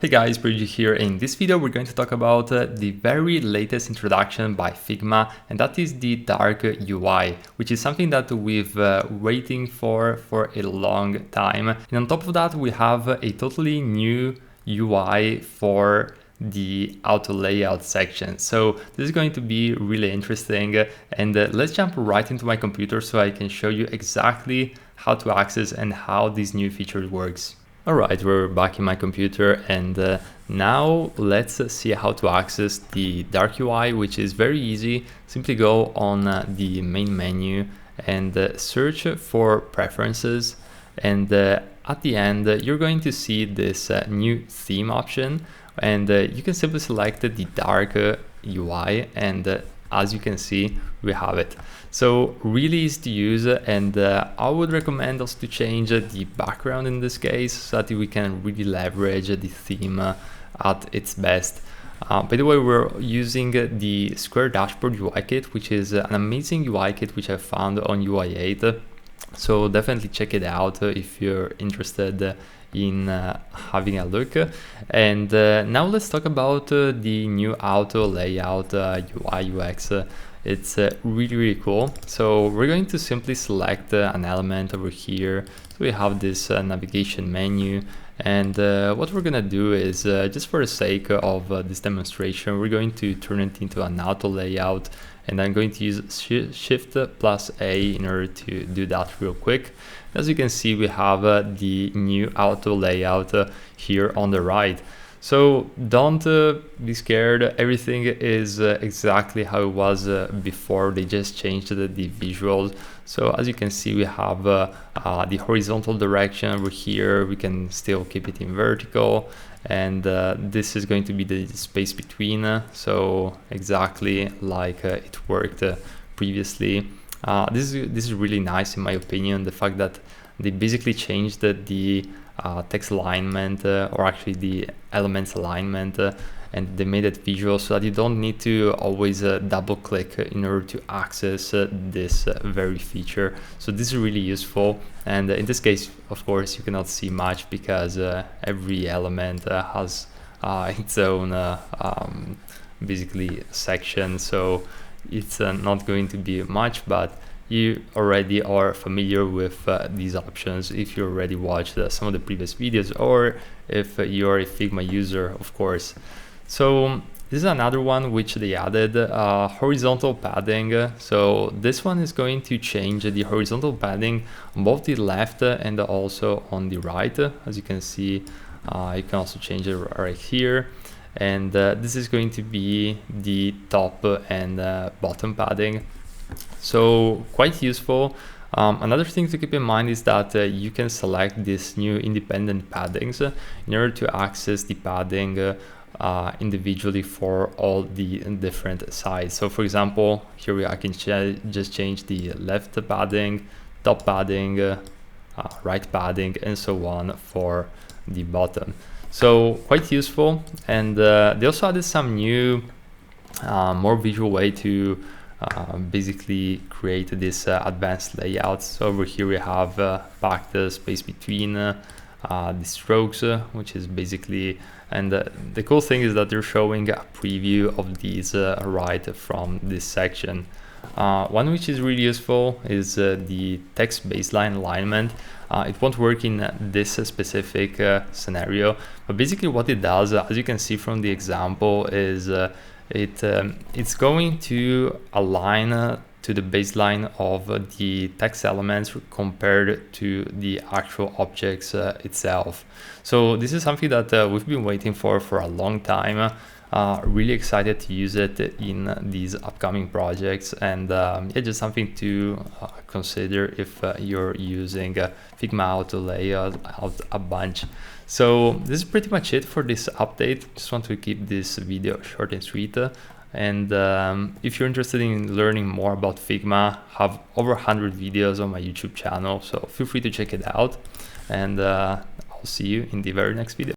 Hey guys, Bridget here. In this video we're going to talk about the very latest introduction by Figma, and that is the dark UI, which is something that we've waiting for a long time. And on top of that we have a totally new UI for the auto layout section. So this is going to be really interesting, and let's jump right into my computer so I can show you exactly how to access and how this new feature works. Alright, we're back in my computer, and now let's see how to access the dark UI, which is very easy. Simply go on the main menu and search for preferences, and at the end you're going to see this new theme option, and you can simply select the dark UI, and as you can see we have it. So really easy to use, and I would recommend us to change the background in this case so that we can really leverage the theme at its best. By the way, we're using the Square Dashboard UI kit, which is an amazing UI kit which I found on UI8. So definitely check it out if you're interested in having a look. And now let's talk about the new auto layout UI UX. It's really cool. So we're going to simply select an element over here. So we have this navigation menu, and what we're gonna do is just for the sake of this demonstration, we're going to turn it into an auto layout, and I'm going to use Shift plus A in order to do that real quick. As you can see, we have the new auto layout here on the right. So don't be scared, everything is exactly how it was before. They just changed the visuals. So as you can see, we have the horizontal direction over here. We can still keep it in vertical, and this is going to be the space between, so exactly like it worked previously. This is really nice in my opinion, the fact that they basically changed the text alignment, or actually the elements alignment, and they made it visual so that you don't need to always double click in order to access this very feature. So this is really useful, and in this case of course you cannot see much because every element has its own basically section, so it's not going to be much, but you already are familiar with these options if you already watched some of the previous videos, or if you're a Figma user, of course. So this is another one which they added, horizontal padding. So this one is going to change the horizontal padding on both the left and also on the right. As you can see, you can also change it right here, and this is going to be the top and bottom padding. So quite useful. Another thing to keep in mind is that you can select these new independent paddings in order to access the padding individually for all the different sides. So for example, here I can just change the left padding, top padding, right padding, and so on for the bottom. So quite useful, and they also added some new more visual way to basically create this advanced layouts. So over here we have packed space between the strokes, which is basically, and the cool thing is that they're showing a preview of these right from this section. One which is really useful is the text baseline alignment. It won't work in this specific scenario, but basically what it does, as you can see from the example, is it's going to align to the baseline of the text elements compared to the actual objects itself. So this is something that we've been waiting for a long time. Really excited to use it in these upcoming projects, and yeah, just something to consider if you're using Figma Auto Layout a bunch. So this is pretty much it for this update. Just want to keep this video short and sweet, and if you're interested in learning more about Figma, I have over 100 videos on my YouTube channel, so feel free to check it out, and I'll see you in the very next video.